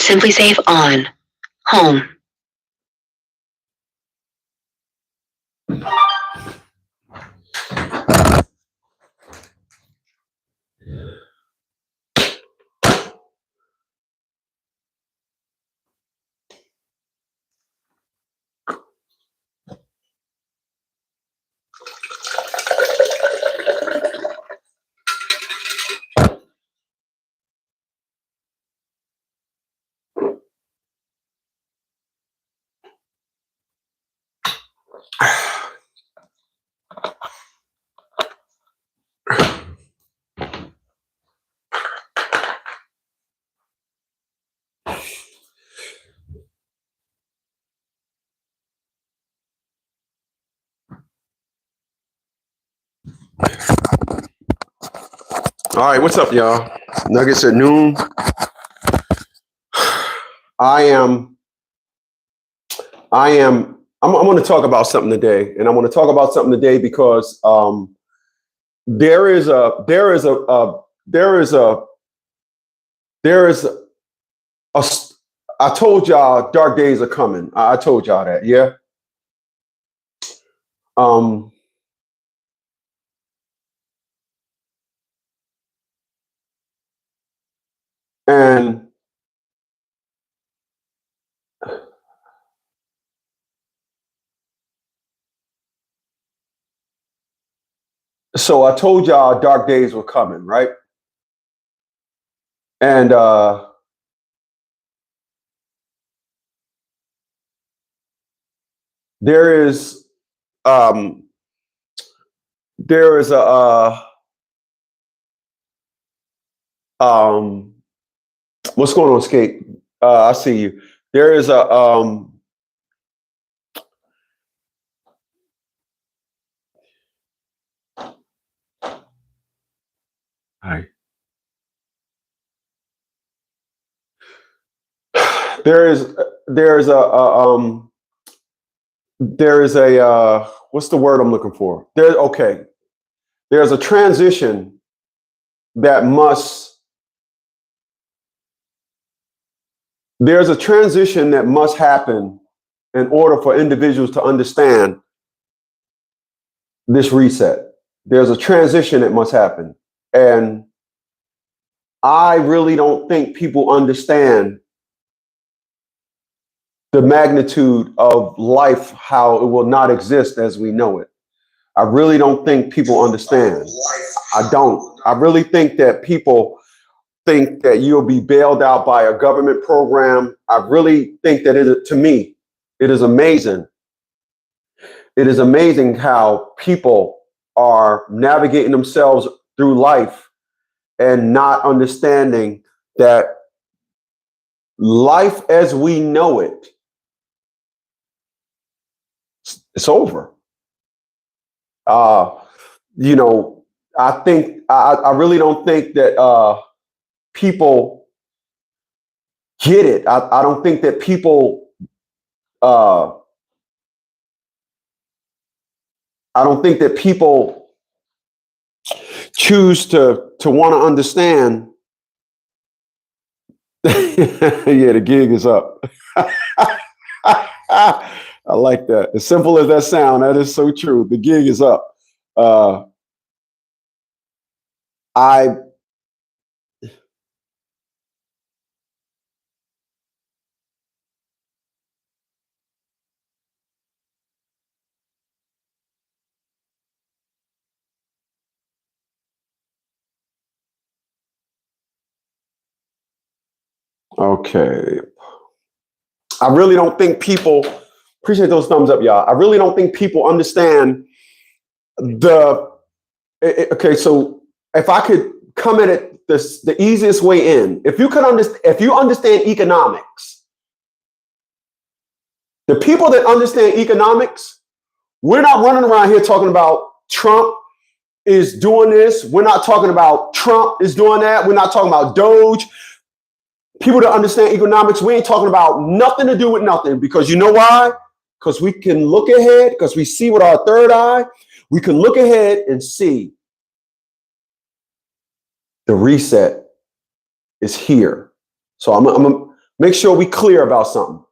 Simply Save on. Home. All right, what's up, y'all? Nuggets at noon. I'm going to talk about something today, and I'm going to talk about something today because there is a I told y'all dark days are coming. I told y'all that, yeah. And so I told y'all dark days were coming, right? And there is a what's going on, Skate? I see you. There is a hi. There is a what's the word I'm looking for? There's a transition that must happen in order for individuals to understand this reset. There's a transition that must happen. And I really don't think people understand the magnitude of life, how it will not exist as we know it. I really don't think people understand. I don't. I really think that people think that you'll be bailed out by a government program. I really think that to me, it is amazing. It is amazing how people are navigating themselves through life and not understanding that life as we know it, it's over. I think I really don't think that people get it. I don't think that people choose to want to understand. Yeah, the gig is up. I like that. As simple as that sound, that is so true. The gig is up. Okay. I really don't think people appreciate those thumbs up, y'all. I really don't think people understand okay, so if I could come at it the easiest way in, if you understand economics, the people that understand economics, we're not running around here talking about Trump is doing this. We're not talking about Trump is doing that. We're not talking about Doge. People that understand economics, we ain't talking about nothing to do with nothing, because you know why? Because we can look ahead, because we see with our third eye. We can look ahead and see the reset is here. So I'm make sure we clear about something.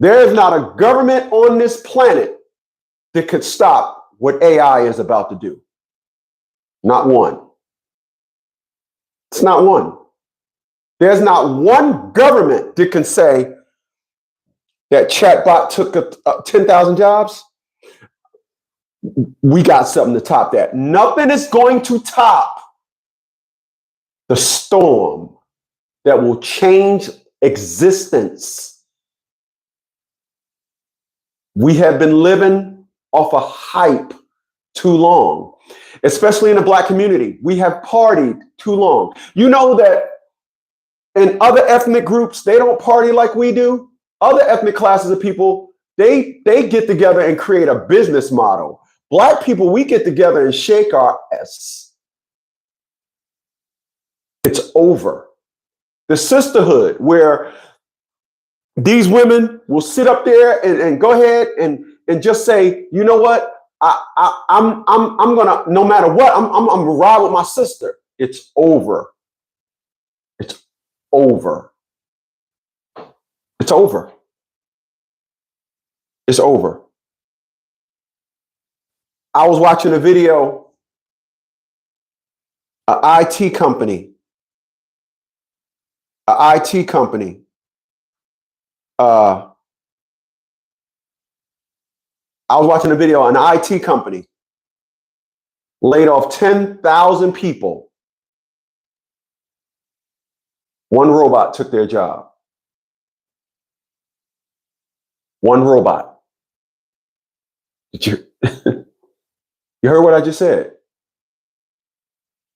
There is not a government on this planet that could stop what AI is about to do. Not one. It's not one. There's not one government that can say that chatbot took 10,000 jobs. We got something to top that. Nothing is going to top the storm that will change existence. We have been living off a hype too long, especially in the Black community. We have partied too long. You know that in other ethnic groups, they don't party like we do. Other ethnic classes of people, they get together and create a business model. Black people, we get together and shake our ass. It's over. The sisterhood, where these women will sit up there and go ahead and just say, you know what, I'm gonna, no matter what, I'm gonna ride with my sister. It's over. It's over. It's over. It's over. I was watching a video, an IT company. I was watching a video, an IT company laid off 10,000 people. One robot took their job. One robot. Did you you heard what I just said?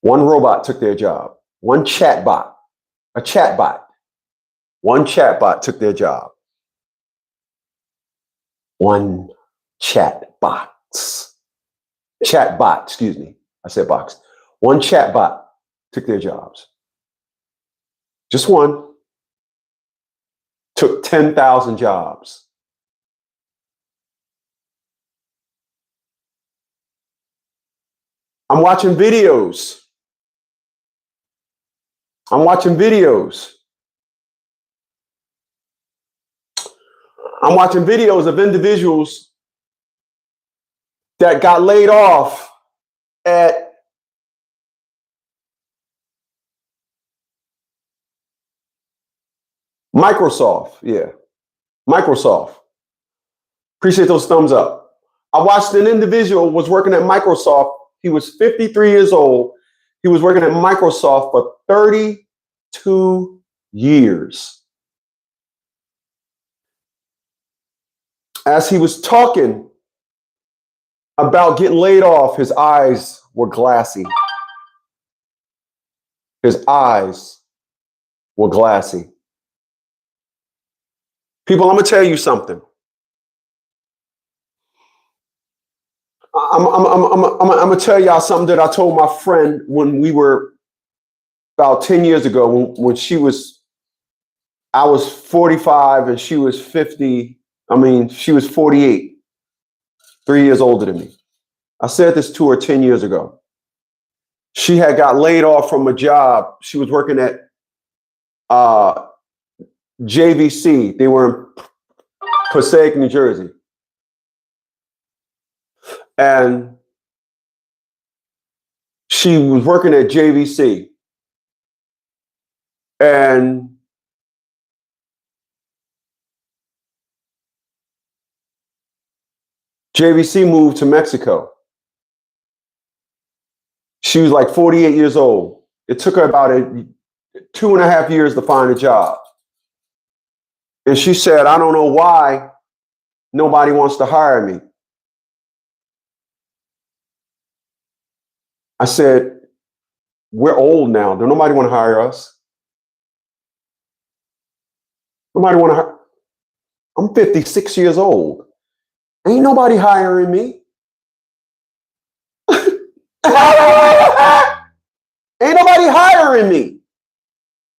One robot took their job. One chatbot. A chatbot. One chatbot took their job. One chatbot. Chatbot, excuse me. I said box. One chatbot took their jobs. Just one. Took 10,000 jobs. I'm watching videos. I'm watching videos of individuals that got laid off at Microsoft. Yeah, Microsoft. Appreciate those thumbs up. I watched an individual was working at Microsoft. He was 53 years old. He was working at Microsoft for 32 years. As he was talking about getting laid off, his eyes were glassy. His eyes were glassy. People, I'm going to tell you something. I'm going to tell y'all something that I told my friend when we were about 10 years ago, when I was 45 and she was 50. She was 48, 3 years older than me. I said this to her 10 years ago. She had got laid off from a job. She was working at JVC. They were in Passaic, New Jersey. And she was working at JVC. And JVC moved to Mexico. She was like 48 years old. It took her about 2.5 years to find a job. And she said, I don't know why nobody wants to hire me. I said, we're old now. Don't nobody want to hire us. Nobody want to hire. I'm 56 years old. Ain't nobody hiring me. Ain't nobody hiring me.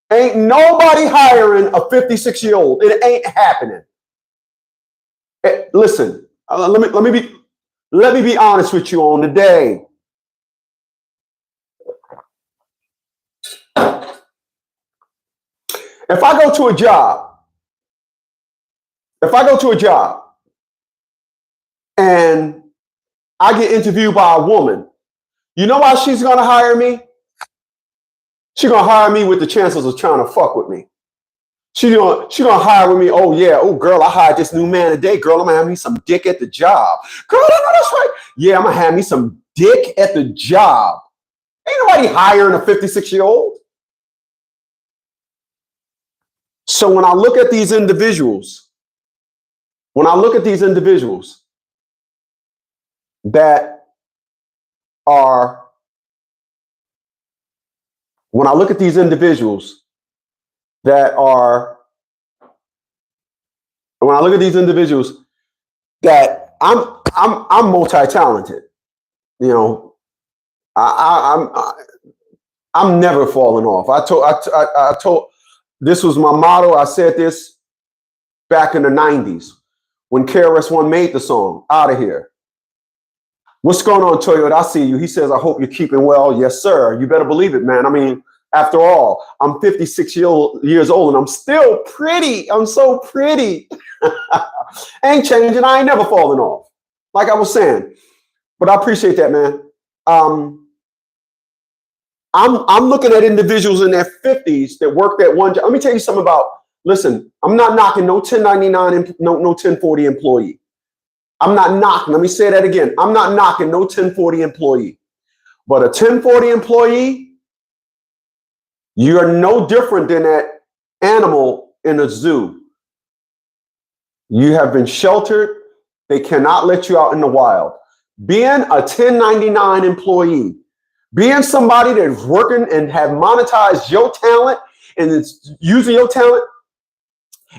Ain't nobody hiring a 56-year-old. It ain't happening. Listen, let me be honest with you on the day. If I go to a job, and I get interviewed by a woman, you know why she's gonna hire me? She's gonna hire me with the chances of trying to fuck with me. She gonna hire with me. Oh yeah, oh girl, I hired this new man today. Girl, I'm gonna have me some dick at the job. Girl, I know that's right. Yeah, I'm gonna have me some dick at the job. Ain't nobody hiring a 56-year-old. So when I look at these individuals, that are, when I look at these individuals that are, when I look at these individuals that I'm multi-talented, you know, I'm never falling off. I told, this was my motto. I said this back in the 90s when KRS-One made the song Out of Here. What's going on, Toyota? I see you. He says, I hope you're keeping well. Yes, sir. You better believe it, man. I mean, after all, I'm 56 years old and I'm still pretty. I'm so pretty. Ain't changing. I ain't never falling off, like I was saying. But I appreciate that, man. I'm looking at individuals in their 50s that worked at one job. Let me tell you something about, listen, I'm not knocking no 1099, no 1040 employee. I'm not knocking, let me say that again. I'm not knocking no 1040 employee. But a 1040 employee, you're no different than that animal in a zoo. You have been sheltered. They cannot let you out in the wild. Being a 1099 employee, being somebody that's working and have monetized your talent and is using your talent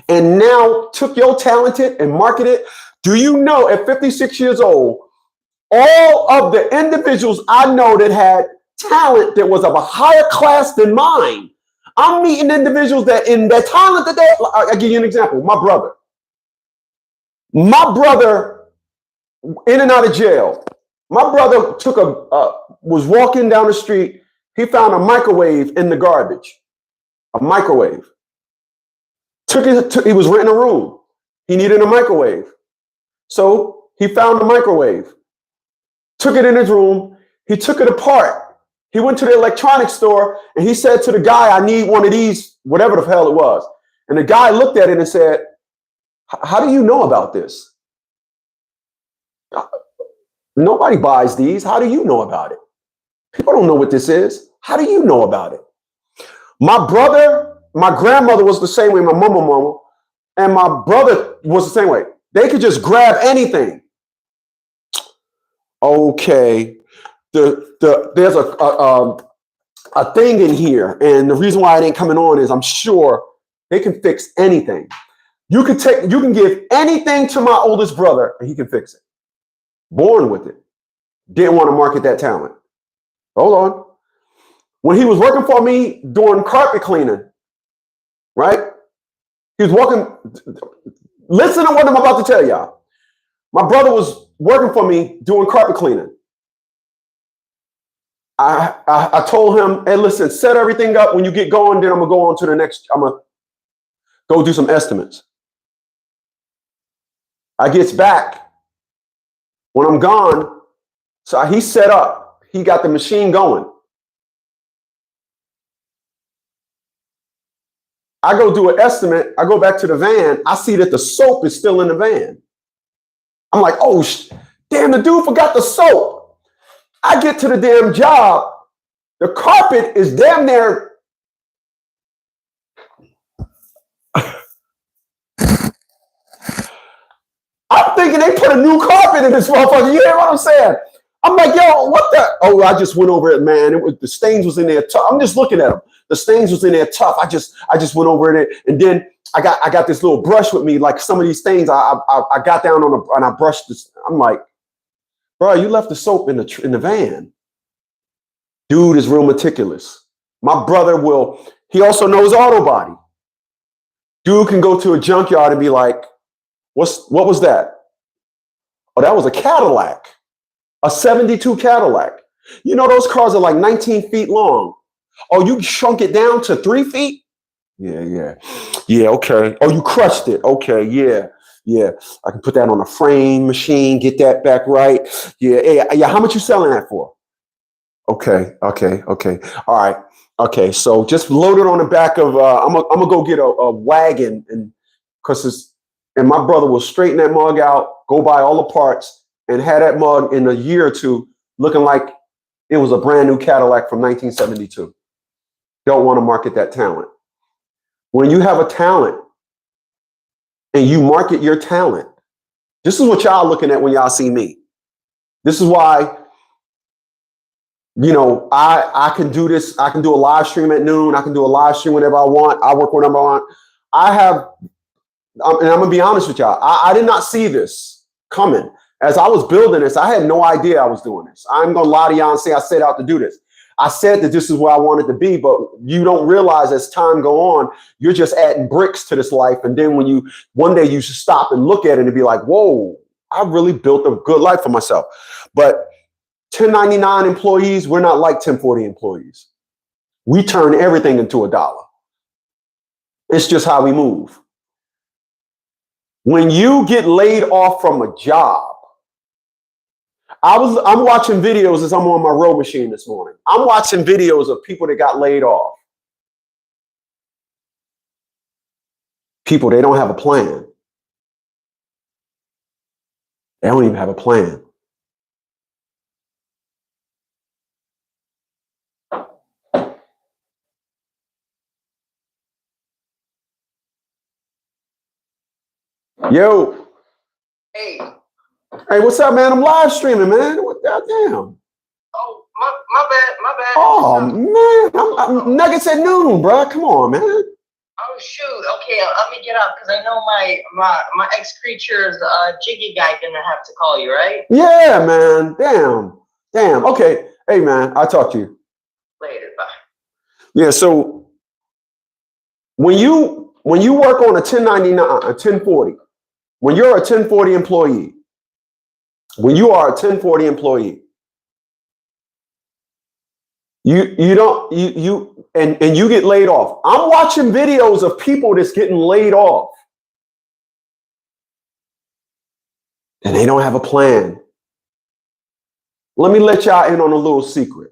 and now took your talented and marketed it. Do you know at 56 years old, all of the individuals I know that had talent that was of a higher class than mine, I'm meeting individuals that in their talent that I'll give you an example. My brother in and out of jail. My brother was walking down the street. He found a microwave in the garbage. A microwave. He was renting a room. He needed a microwave. So he found a microwave. Took it in his room. He took it apart. He went to the electronics store and he said to the guy, I need one of these, whatever the hell it was. And the guy looked at it and said, how do you know about this? Nobody buys these. How do you know about it? People don't know what this is. How do you know about it? My grandmother was the same way, my mama, and my brother was the same way. They could just grab anything. Okay, there's a thing in here, and the reason why it ain't coming on is I'm sure they can fix anything. You can give anything to my oldest brother, and he can fix it. Born with it. Didn't want to market that talent. Hold on. When he was working for me doing carpet cleaning, right? He was working. Listen to what I'm about to tell y'all. My brother was working for me doing carpet cleaning. I told him, hey, listen, set everything up. When you get going, then I'm going to go on to the next. I'm going to go do some estimates. I gets back. When I'm gone, so he set up. He got the machine going. I go do an estimate. I go back to the van. I see that the soap is still in the van. I'm like, oh, damn, the dude forgot the soap. I get to the damn job. The carpet is damn near. I'm thinking they put a new carpet in this motherfucker. You hear what I'm saying? I'm like, yo, what the? Oh, I just went over it, man. The stains was in there tough. I'm just looking at them. The stains was in there tough. I just went over it, and then I got this little brush with me. Like some of these stains, I got down on and I brushed this. I'm like, bro, you left the soap in the van. Dude is real meticulous. My brother he also knows auto body. Dude can go to a junkyard and be like, what was that? Oh, that was a Cadillac, a 72 Cadillac. You know, those cars are like 19 feet long. Oh, you shrunk it down to 3 feet? Yeah, yeah. Yeah, okay. Oh, you crushed it. Okay, yeah. Yeah. I can put that on a frame machine, get that back right. Yeah, yeah. How much you selling that for? Okay, okay, okay. All right. Okay, so just load it on the back of I'm gonna go get a wagon and cause it's and my brother will straighten that mug out, go buy all the parts, and have that mug in a year or two looking like it was a brand new Cadillac from 1972. Don't want to market that talent. When you have a talent and you market your talent, this is what y'all looking at when y'all see me. This is why, I can do this. I can do a live stream at noon. I can do a live stream whenever I want. I work whenever I want. I have, and I'm gonna be honest with y'all. I did not see this coming. As I was building this, I had no idea I was doing this. I'm gonna lie to y'all and say I set out to do this. I said that this is where I wanted to be, but you don't realize as time go on, you're just adding bricks to this life. And then when you one day you should stop and look at it and be like, whoa, I really built a good life for myself. But 1099 employees, we're not like 1040 employees. We turn everything into a dollar. It's just how we move. When you get laid off from a job, I'm watching videos as I'm on my row machine this morning. I'm watching videos of people that got laid off. People, they don't have a plan. They don't even have a plan. Yo. Hey. Hey, what's up, man? I'm live streaming, man. What the damn? Oh, my bad. Oh, man. I'm Nuggets at noon, bro. Come on, man. Oh, shoot. Okay, let me get up because I know my ex-creature's Jiggy guy gonna have to call you, right? Yeah, man. Damn. Okay. Hey, man. I'll talk to you. Later, bye. Yeah, so when you work on a 1099, a 1040, when you're a 1040 employee, when you are a 1040 employee, you don't you and you get laid off. I'm watching videos of people that's getting laid off and they don't have a plan. Let me let y'all in on a little secret.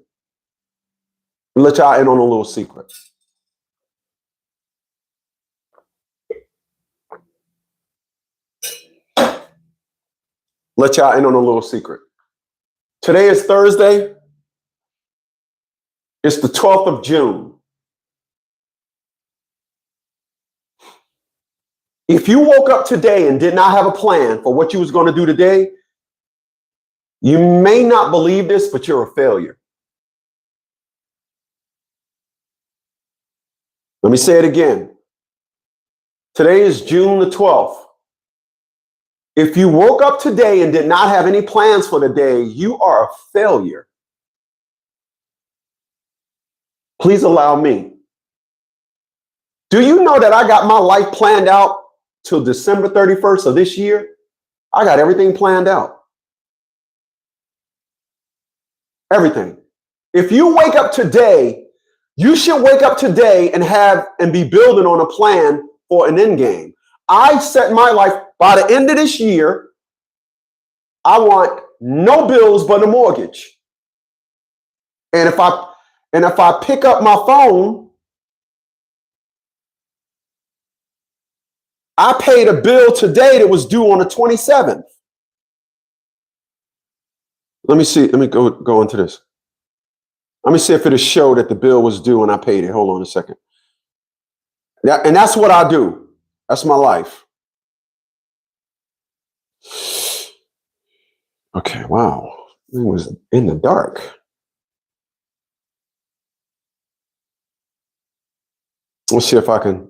Let y'all in on a little secret. Let y'all in on a little secret. Today is Thursday. It's the 12th of June. If you woke up today and did not have a plan for what you was going to do today, you may not believe this, but you're a failure. Let me say it again. Today is June the 12th. If you woke up today and did not have any plans for the day, you are a failure. Please allow me. Do you know that I got my life planned out till December 31st of this year? I got everything planned out. Everything. If you wake up today, you should wake up today and be building on a plan for an end game. I set my life by the end of this year. I want no bills but a mortgage. And if I pick up my phone, I paid a bill today that was due on the 27th. Let me see. Let me go into this. Let me see if it'll show that the bill was due and I paid it. Hold on a second. Yeah, and that's what I do. That's my life. Okay, wow. It was in the dark. Let's see if I can.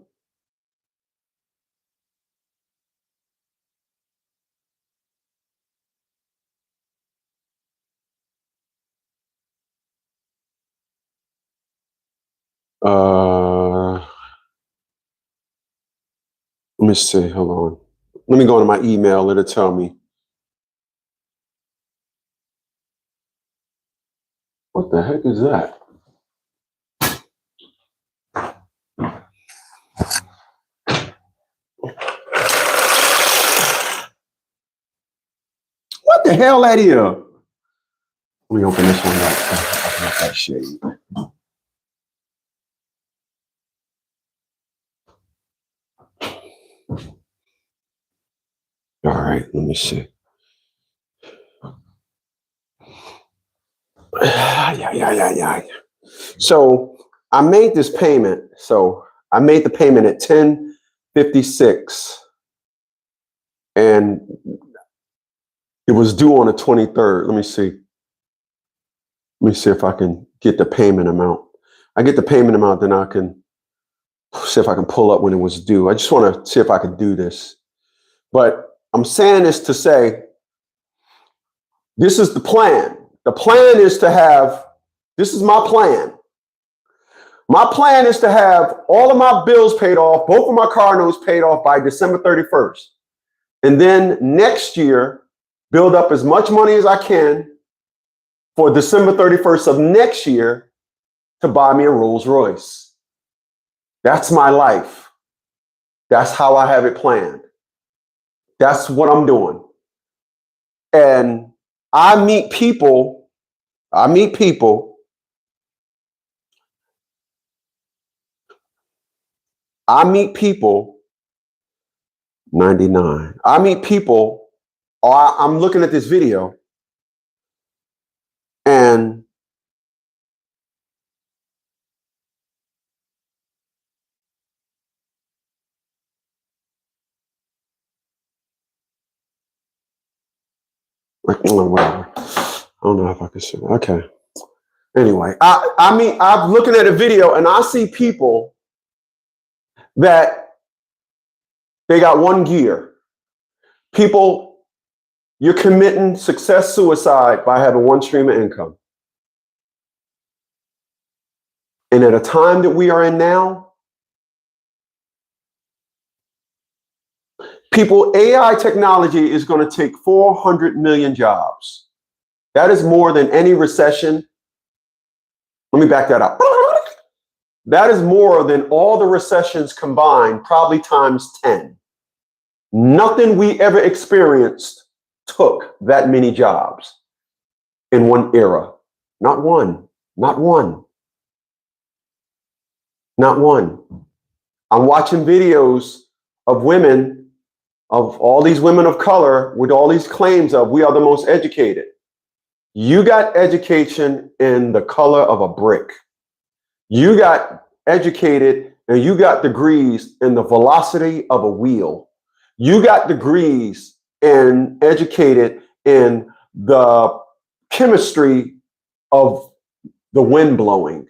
Let me see. Hold on. Let me go into my email. It'll tell me. What the heck is that? What the hell that is? Let me open this one up. Open up that shade. All right, let me see. Yeah. So I made this payment. So I made the payment at 10:56, and it was due on the 23rd. Let me see. Let me see if I can get the payment amount. I get the payment amount, then I can see if I can pull up when it was due. I just want to see if I can do this. But I'm saying this to say, this is the plan. The plan is to have, this is my plan. My plan is to have all of my bills paid off, both of my car notes paid off by December 31st. And then next year, build up as much money as I can for December 31st of next year to buy me a Rolls Royce. That's my life. That's how I have it planned. That's what I'm doing. And I meet people 99. I meet people, I'm looking at this video, and whatever. I don't know if I can see. Okay. Anyway, I'm looking at a video and I see people that they got one gear. People, you're committing success suicide by having one stream of income. And at a time that we are in now, AI technology is going to take 400 million jobs. That is more than any recession. Let me back that up. That is more than all the recessions combined, probably times 10. Nothing we ever experienced took that many jobs in one era. Not one. I'm watching videos of women, of all these women of color with all these claims of we are the most educated. You got education in the color of a brick. You got educated and you got degrees in the velocity of a wheel. You got degrees and educated in the chemistry of the wind blowing.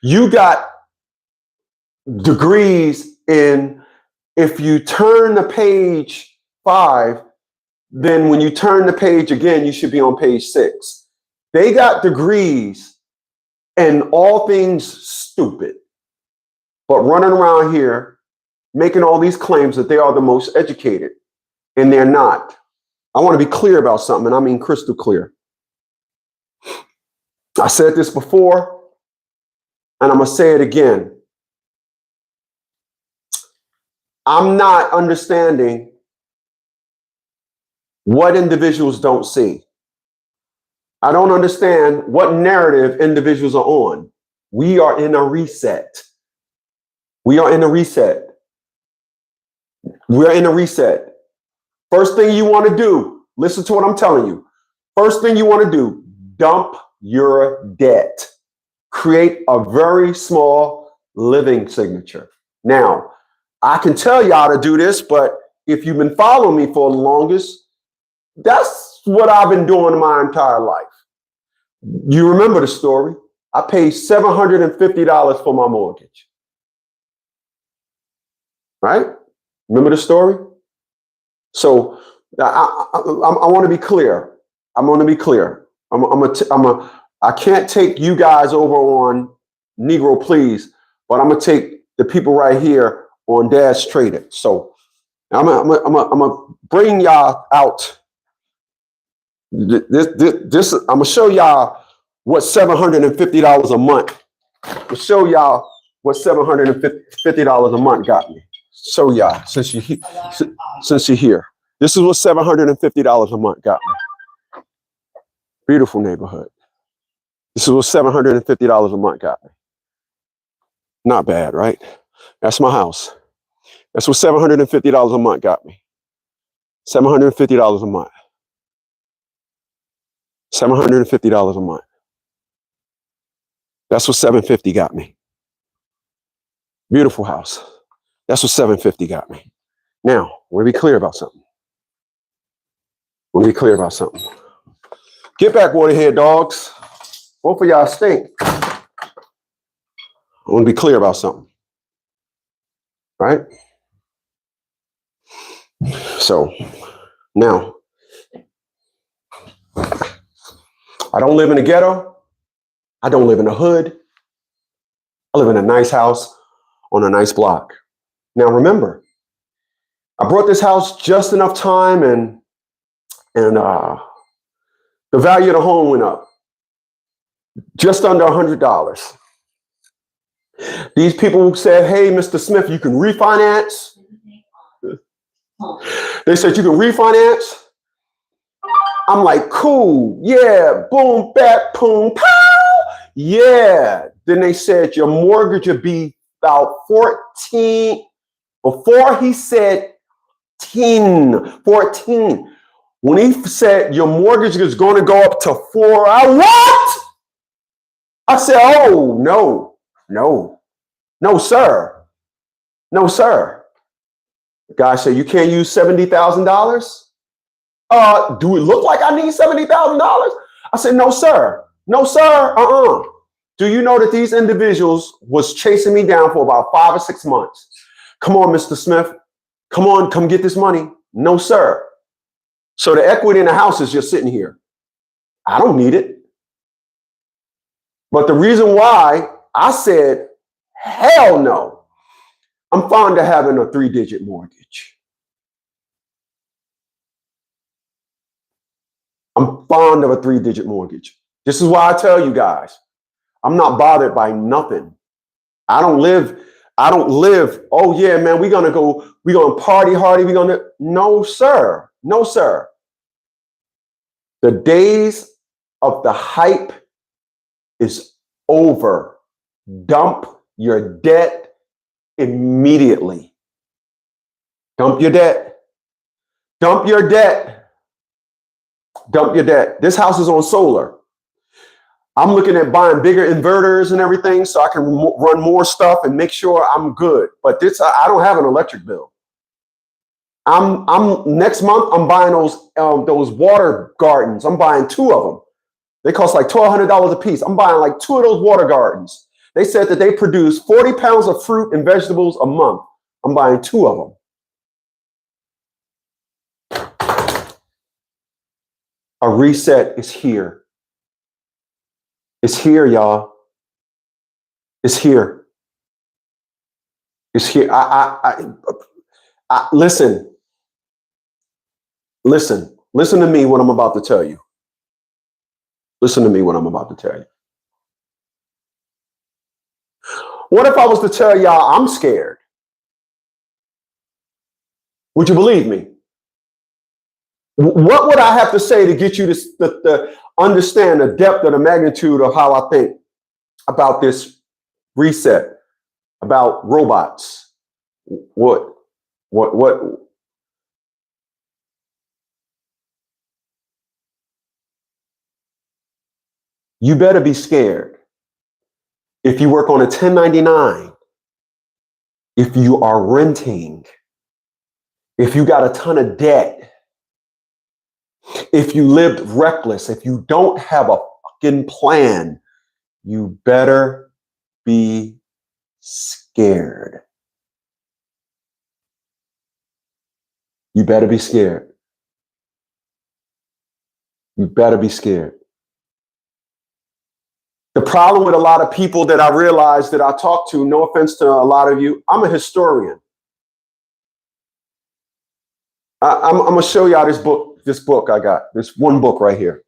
You got degrees in, if you turn the page 5, then when you turn the page again, you should be on page 6. They got degrees in all things stupid, but running around here making all these claims that they are the most educated, and they're not. I want to be clear about something, and I mean crystal clear. I said this before, and I'm going to say it again. I'm not understanding what individuals don't see. I don't understand what narrative individuals are on. We are in a reset. We're in a reset. First thing you want to do, listen to what I'm telling you. First thing you want to do, dump your debt. Create a very small living signature. Now, I can tell y'all to do this, but if you've been following me for the longest, that's what I've been doing my entire life. You remember the story. I paid $750 for my mortgage. Right? Remember the story? So I want to be clear. I can't take you guys over on Negro Please, but I'm gonna take the people right here on Dash Traded. So I'm gonna bring y'all out. This I'm gonna show y'all what $750 a month. I'll show y'all what $750 a month got me. Show y'all since you're here. This is what $750 a month got me. Beautiful neighborhood. This is what $750 a month got me. Not bad, right? That's my house. That's what $750 a month got me. $750 a month. $750 a month. That's what 750 got me. Beautiful house. That's what 750 got me. Now, we'll be clear about something. Get back, waterhead dogs. Both of y'all stink. I want to be clear about something. Right? So, now, I don't live in a ghetto. I don't live in a hood. I live in a nice house on a nice block. Now, remember, I brought this house just enough time and the value of the home went up. Just under $100. These people said, hey, Mr. Smith, you can refinance. They said you can refinance. I'm like, cool. Yeah. Boom, bap, boom, pow. Yeah. Then they said your mortgage would be about 14. Before he said 14. When he said your mortgage is going to go up to 4, what? I said, oh, no, sir. No, sir. The guy said, you can't use $70,000? Do it look like I need $70,000? I said, no, sir. No, sir. Do you know that these individuals was chasing me down for about 5 or 6 months? Come on, Mr. Smith. Come on, come get this money. No, sir. So the equity in the house is just sitting here. I don't need it. But the reason why I said, hell no, I'm fond of having a 3-digit mortgage. I'm fond of a 3-digit mortgage. This is why I tell you guys, I'm not bothered by nothing. I don't live, oh yeah, man, we're going to party hardy. No, sir. No, sir. The days of the hype is over. Dump your debt immediately. Dump your debt. Dump your debt. Dump your debt. This house is on solar. I'm looking at buying bigger inverters and everything so I can run more stuff and make sure I'm good. But I don't have an electric bill. I'm next month I'm buying those water gardens. I'm buying 2 of them. They cost like $1,200 a piece. I'm buying like 2 of those water gardens. They said that they produce 40 pounds of fruit and vegetables a month. I'm buying 2 of them. A reset is here. It's here, y'all. It's here. It's here. Listen. Listen to me what I'm about to tell you. Listen to me what I'm about to tell you. What if I was to tell y'all I'm scared? Would you believe me? What would I have to say to get you to understand the depth of the magnitude of how I think about this reset, about robots? What? You better be scared. If you work on a 1099, if you are renting, if you got a ton of debt, if you lived reckless, if you don't have a fucking plan, you better be scared. You better be scared. You better be scared. The problem with a lot of people that I realize that I talk to, no offense to a lot of you, I'm a historian. I'm going to show y'all this book I got. This one book right here.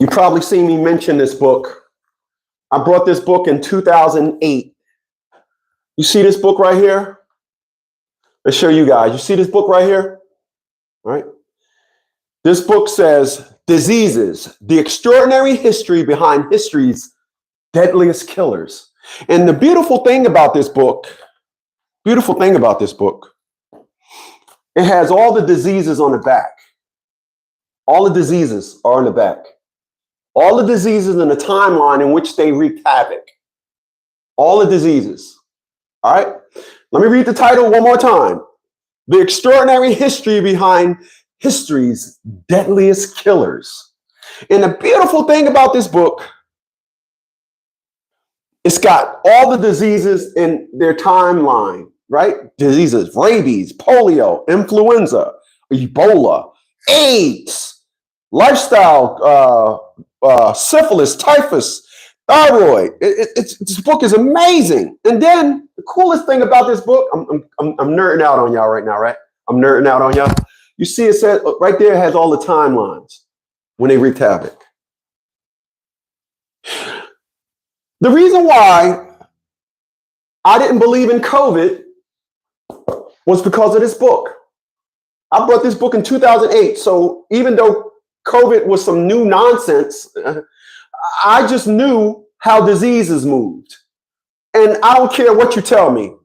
You probably seen me mention this book. I brought this book in 2008. You see this book right here? Let's show you guys. You see this book right here? All right. This book says, Diseases, the extraordinary history behind history's deadliest killers. And the beautiful thing about this book, it has all the diseases on the back. All the diseases are on the back. All the diseases in the timeline in which they wreaked havoc. All the diseases. All right. Let me read the title one more time. The extraordinary history behind history's deadliest killers. And the beautiful thing about this book, it's got all the diseases in their timeline, right? Diseases, rabies, polio, influenza, Ebola, AIDS, lifestyle, syphilis, typhus, thyroid. This book is amazing. And then the coolest thing about this book, I'm nerding out on y'all right now, right? I'm nerding out on y'all. You see it says right there, it has all the timelines when they wreaked havoc. The reason why I didn't believe in COVID was because of this book. I brought this book in 2008. So even though COVID was some new nonsense, I just knew how diseases moved. And I don't care what you tell me.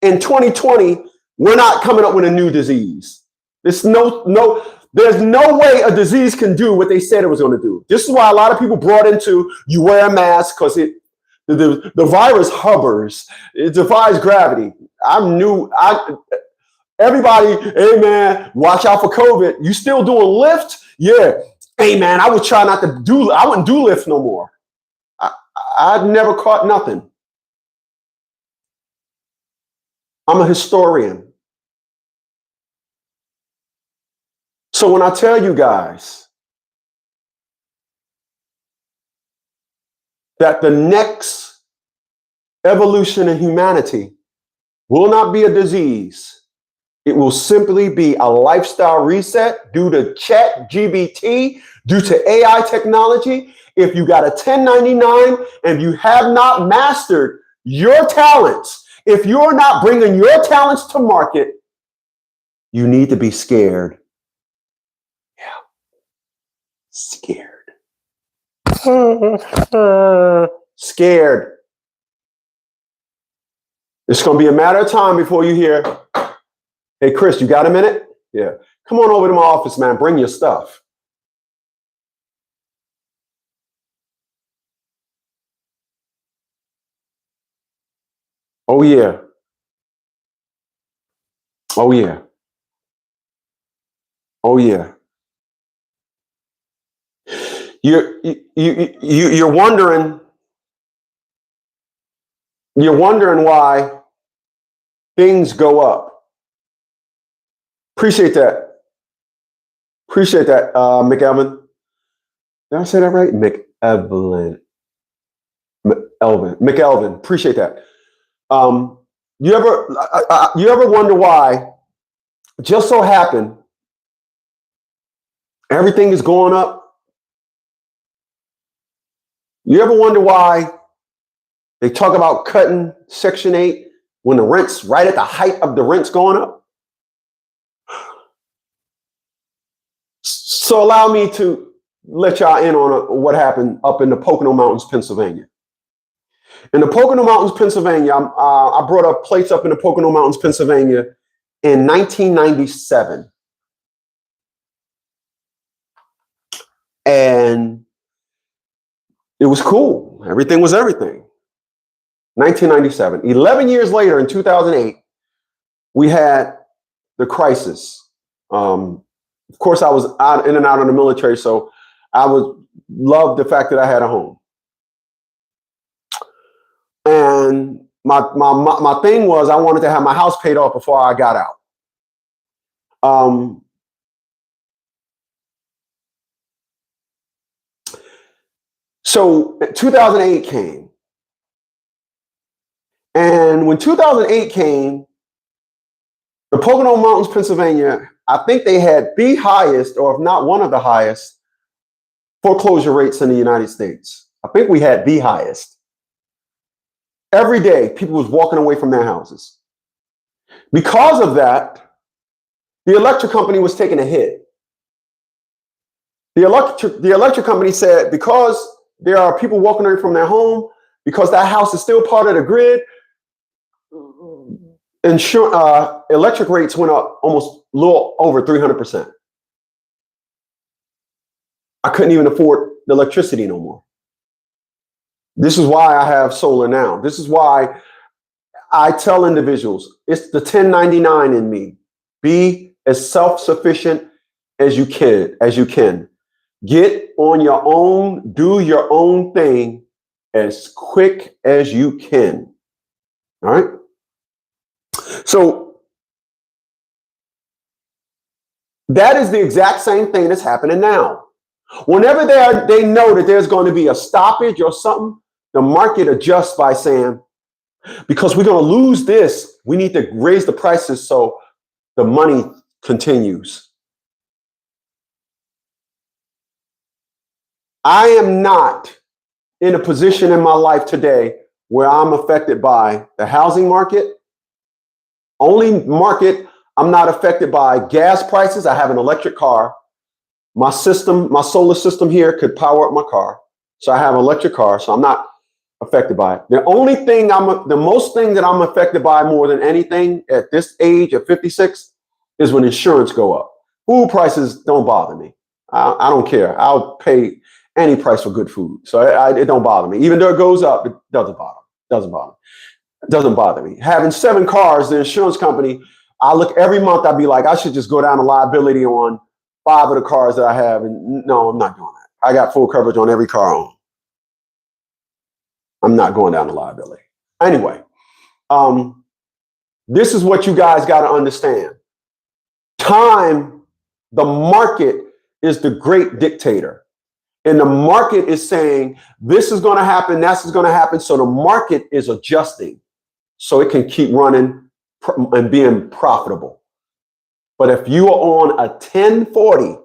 In 2020, we're not coming up with a new disease. There's no way a disease can do what they said it was going to do. This is why a lot of people brought into you wear a mask because the virus hovers. It defies gravity. Everybody, hey man, watch out for COVID. You still doing Lyft? Yeah. Hey man, I would try not to do, I wouldn't do Lyft no more. I've never caught nothing. I'm a historian. So when I tell you guys that the next evolution in humanity will not be a disease, it will simply be a lifestyle reset due to ChatGPT, due to AI technology. If you got a 1099 and you have not mastered your talents, if you're not bringing your talents to market, you need to be scared. Yeah. Scared. Scared. It's going to be a matter of time before you hear, hey, Chris, you got a minute? Yeah. Come on over to my office, man. Bring your stuff. Oh, yeah. Oh, yeah. Oh, yeah. You're wondering why things go up. Appreciate that. McElvin. Did I say that right? McElvin. Appreciate that. You ever wonder why? Just so happen, everything is going up. You ever wonder why they talk about cutting Section 8 when the rent's right at the height of the rent's going up? So allow me to let y'all in on what happened up in the Pocono Mountains, Pennsylvania. In the Pocono Mountains, Pennsylvania, I brought up plates up in the Pocono Mountains, Pennsylvania in 1997. And it was cool. Everything was everything. 1997. 11 years later, in 2008, we had the crisis. Of course, I was in and out of the military, so I would love the fact that I had a home. And my thing was I wanted to have my house paid off before I got out. So 2008 came. And when 2008 came, the Pocono Mountains, Pennsylvania, I think they had the highest, or if not one of the highest, foreclosure rates in the United States. I think we had the highest. Every day, people was walking away from their houses. Because of that, the electric company was taking a hit. The electric company said, because there are people walking away from their home, because that house is still part of the grid, electric rates went up almost a little over 300%. I couldn't even afford the electricity no more. This is why I have solar now. This is why I tell individuals, it's the 1099 in me. Be as self-sufficient as you can. Get on your own, do your own thing as quick as you can. All right? So that is the exact same thing that's happening now. Whenever they know that there's going to be a stoppage or something, the market adjusts by saying, because we're going to lose this, we need to raise the prices so the money continues. I am not in a position in my life today where I'm affected by the housing market. Only market I'm not affected by gas prices. I have an electric car. My solar system here could power up my car. So I have an electric car, so I'm not affected by it. The most thing that I'm affected by more than anything at this age of 56 is when insurance go up. Food prices don't bother me. I don't care. I'll pay any price for good food. So it don't bother me. Even though it goes up, it doesn't bother me. Having 7 cars, the insurance company, I look every month, I'd be like, I should just go down to liability on 5 of the cars that I have. And no, I'm not doing that. I got full coverage on every car I own. I'm not going down to liability. Anyway, this is what you guys got to understand. Time, the market is the great dictator. And the market is saying, this is going to happen, that's going to happen. So the market is adjusting so it can keep running and being profitable. But if you are on a 1040,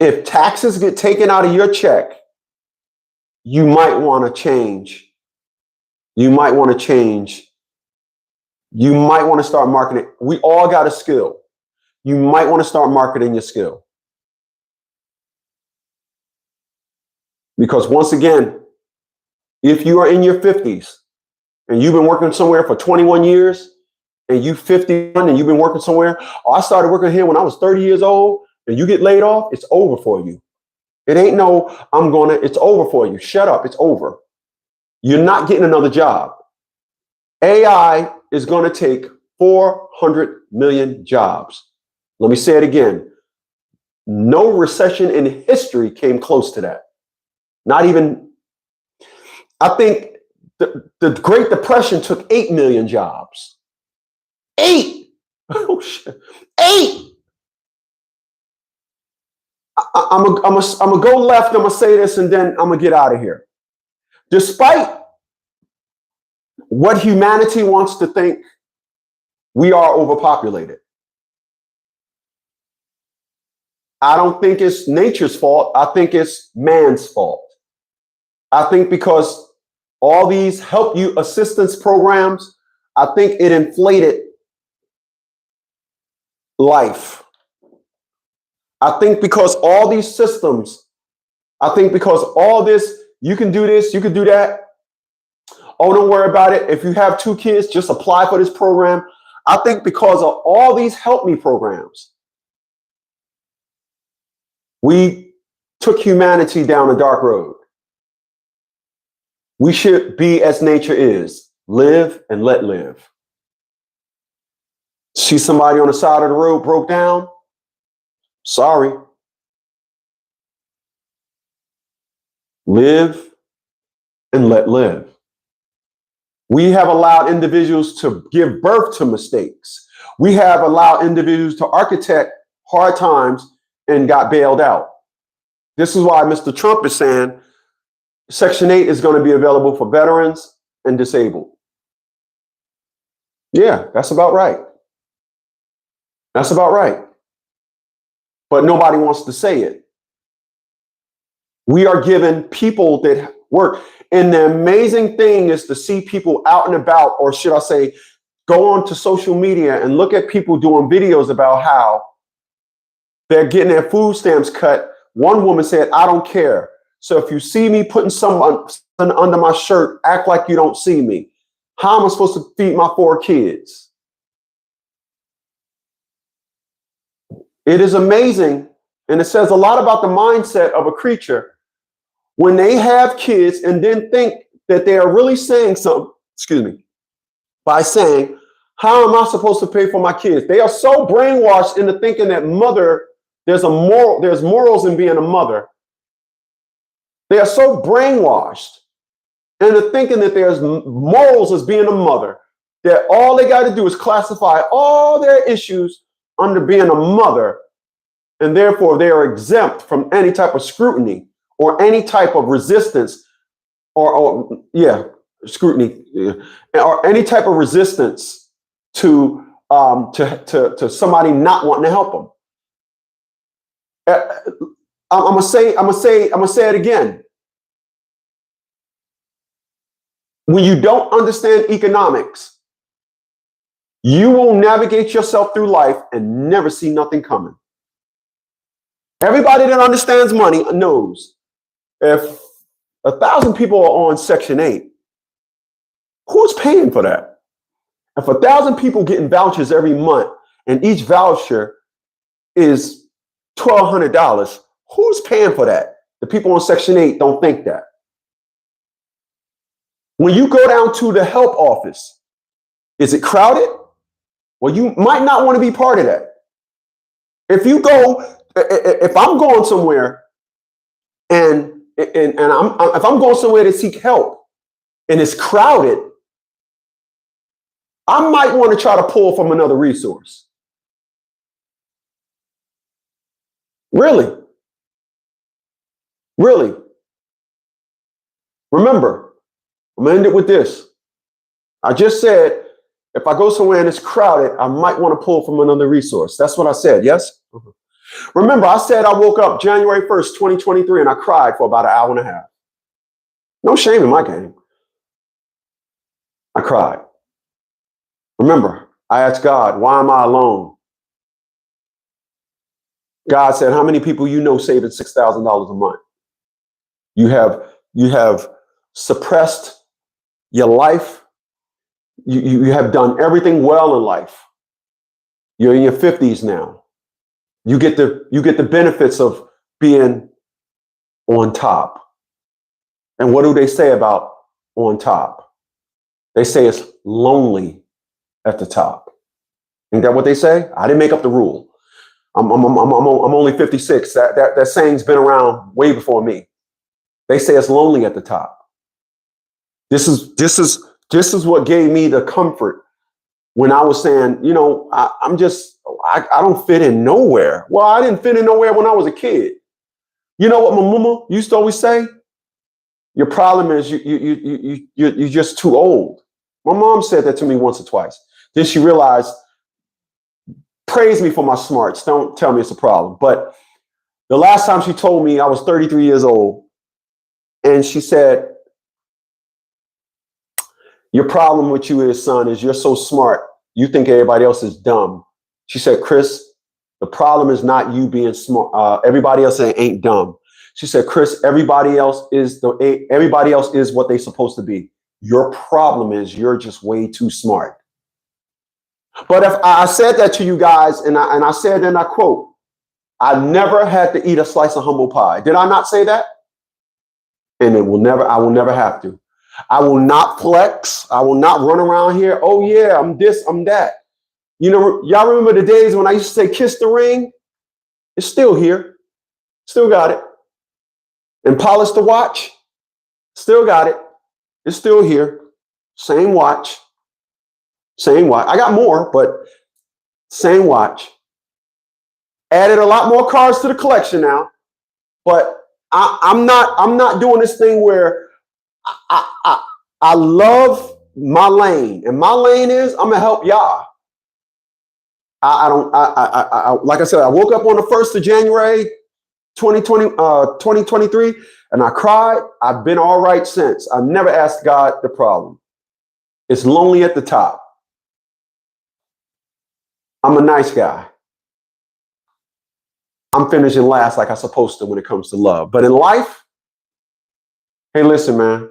if taxes get taken out of your check, you might want to change. You might want to change. You might want to start marketing. We all got a skill. You might want to start marketing your skill. Because once again, if you are in your 50s and you've been working somewhere for 21 years and you 51 and you've been working somewhere, I started working here when I was 30 years old, and you get laid off, it's over for you. It ain't no, it's over for you. Shut up, it's over. You're not getting another job. AI is going to take 400 million jobs. Let me say it again. No recession in history came close to that. Not even, I think the Great Depression took 8 million jobs. 8! Oh, shit. 8! I'm gonna go left, I'm gonna say this, and then I'm gonna get out of here. Despite what humanity wants to think, we are overpopulated. I don't think it's nature's fault. I think it's man's fault. I think because all these help you assistance programs, I think it inflated life. I think because all these systems, I think because all this, you can do this, you can do that. Oh, don't worry about it. If you have 2 kids, just apply for this program. I think because of all these help me programs, we took humanity down a dark road. We should be as nature is. Live and let live. See somebody on the side of the road broke down? Sorry. Live and let live. We have allowed individuals to give birth to mistakes. We have allowed individuals to architect hard times and got bailed out. This is why Mr. Trump is saying Section 8 is going to be available for veterans and disabled. Yeah, that's about right. That's about right. But nobody wants to say it. We are given people that work. And the amazing thing is to see people out and about, or should I say, go on to social media and look at people doing videos about how they're getting their food stamps cut. One woman said, I don't care. So if you see me putting something under my shirt, act like you don't see me. How am I supposed to feed my 4 kids? It is amazing. And it says a lot about the mindset of a creature when they have kids and then think that they are really saying something, by saying, how am I supposed to pay for my kids? They are so brainwashed into thinking that there's morals in being a mother. They are so brainwashed into thinking that there's morals as being a mother, that all they got to do is classify all their issues under being a mother, and therefore they are exempt from any type of scrutiny or any type of resistance scrutiny, or any type of resistance to somebody not wanting to help them. I'm gonna say it again. When you don't understand economics, you will navigate yourself through life and never see nothing coming. Everybody that understands money knows if 1,000 people are on Section 8, who's paying for that? If 1,000 people getting vouchers every month and each voucher is $1,200, who's paying for that? The people on Section 8 don't think that. When you go down to the help office, is it crowded? Well, you might not want to be part of that. If I'm going somewhere and if I'm going somewhere to seek help and it's crowded, I might want to try to pull from another resource. Really? Remember, I'm going to end it with this. I just said, if I go somewhere and it's crowded, I might want to pull from another resource. That's what I said, yes? Mm-hmm. Remember, I said I woke up January 1st, 2023, and I cried for about an hour and a half. No shame in my game. I cried. Remember, I asked God, why am I alone? God said, how many people you know saving $6,000 a month? You have suppressed your life. You have done everything well in life. You're in your 50s now. You get the benefits of being on top. And what do they say about on top? They say it's lonely at the top. Ain't that what they say? I didn't make up the rule. I'm only 56. That saying's been around way before me. They say it's lonely at the top. This is what gave me the comfort when I was saying, I don't fit in nowhere. Well, I didn't fit in nowhere when I was a kid. You know what my mama used to always say? Your problem is you're just too old. My mom said that to me once or twice. Then she realized, praise me for my smarts. Don't tell me it's a problem. But the last time she told me, I was 33 years old. And she said, your problem with you is, son, is you're so smart. You think everybody else is dumb. She said, Chris, the problem is not you being smart. Everybody else ain't dumb. She said, Chris, everybody else is what they're supposed to be. Your problem is you're just way too smart. But if I said that to you guys, and I said, and I quote, I never had to eat a slice of humble pie. Did I not say that? And I will never have to. I will not flex. I will not run around here. Oh yeah, I'm this, I'm that. Y'all remember the days when I used to say, kiss the ring? It's still here. Still got it. And polish the watch? Still got it. It's still here. Same watch. Same watch. I got more, but same watch. Added a lot more cars to the collection now. But I'm not doing this thing where I love my lane. And my lane is I'm gonna help y'all. Like I said, I woke up on the 1st of January, 2023. and I cried. I've been all right since. I've never asked God the problem. It's lonely at the top. I'm a nice guy. I'm finishing last like I'm supposed to when it comes to love. But in life, hey, listen, man,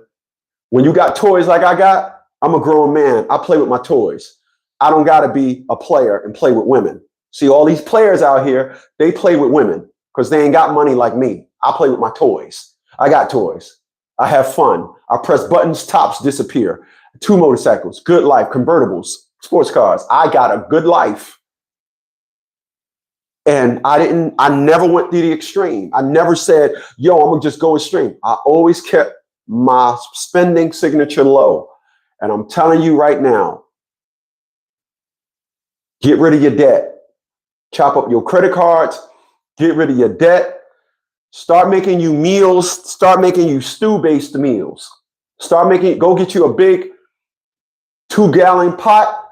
when you got toys like I got, I'm a grown man. I play with my toys. I don't got to be a player and play with women. See, all these players out here, they play with women because they ain't got money like me. I play with my toys. I got toys. I have fun. I press buttons, tops disappear. 2 motorcycles, good life, convertibles, sports cars. I got a good life. And I never went to the extreme. I never said, yo, I'm gonna just go extreme. I always kept my spending signature low. And I'm telling you right now, get rid of your debt. Chop up your credit cards, get rid of your debt. Start making you meals, start making you stew-based meals. Go get you a big 2-gallon pot,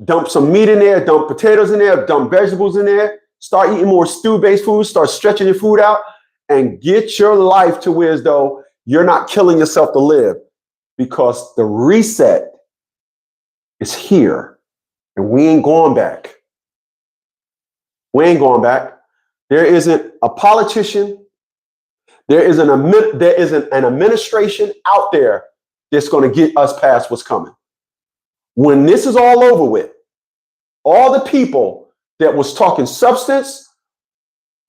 dump some meat in there, dump potatoes in there, dump vegetables in there. Start eating more stew-based food, start stretching your food out, and get your life to where as though you're not killing yourself to live, because the reset is here and we ain't going back. We ain't going back. There isn't a politician, there isn't an administration out there that's going to get us past what's coming. When this is all over with, all the people that was talking substance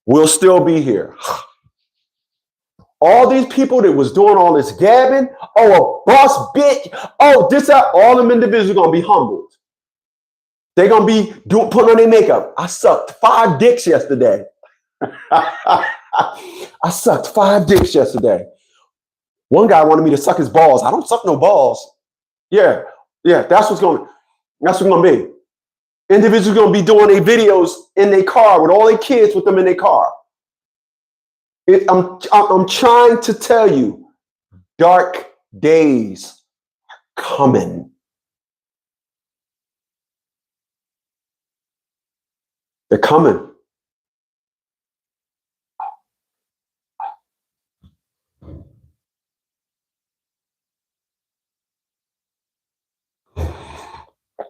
will still be here. All these people that was doing all this gabbing, oh, a boss bitch, oh, this, that, all them individuals are going to be humbled. They're going to be putting on their makeup. I sucked 5 dicks yesterday. I sucked 5 dicks yesterday. One guy wanted me to suck his balls. I don't suck no balls. Yeah, that's what's going to be. Individuals going to be doing their videos in their car with all their kids with them in their car. I'm trying to tell you, dark days are coming. They're coming.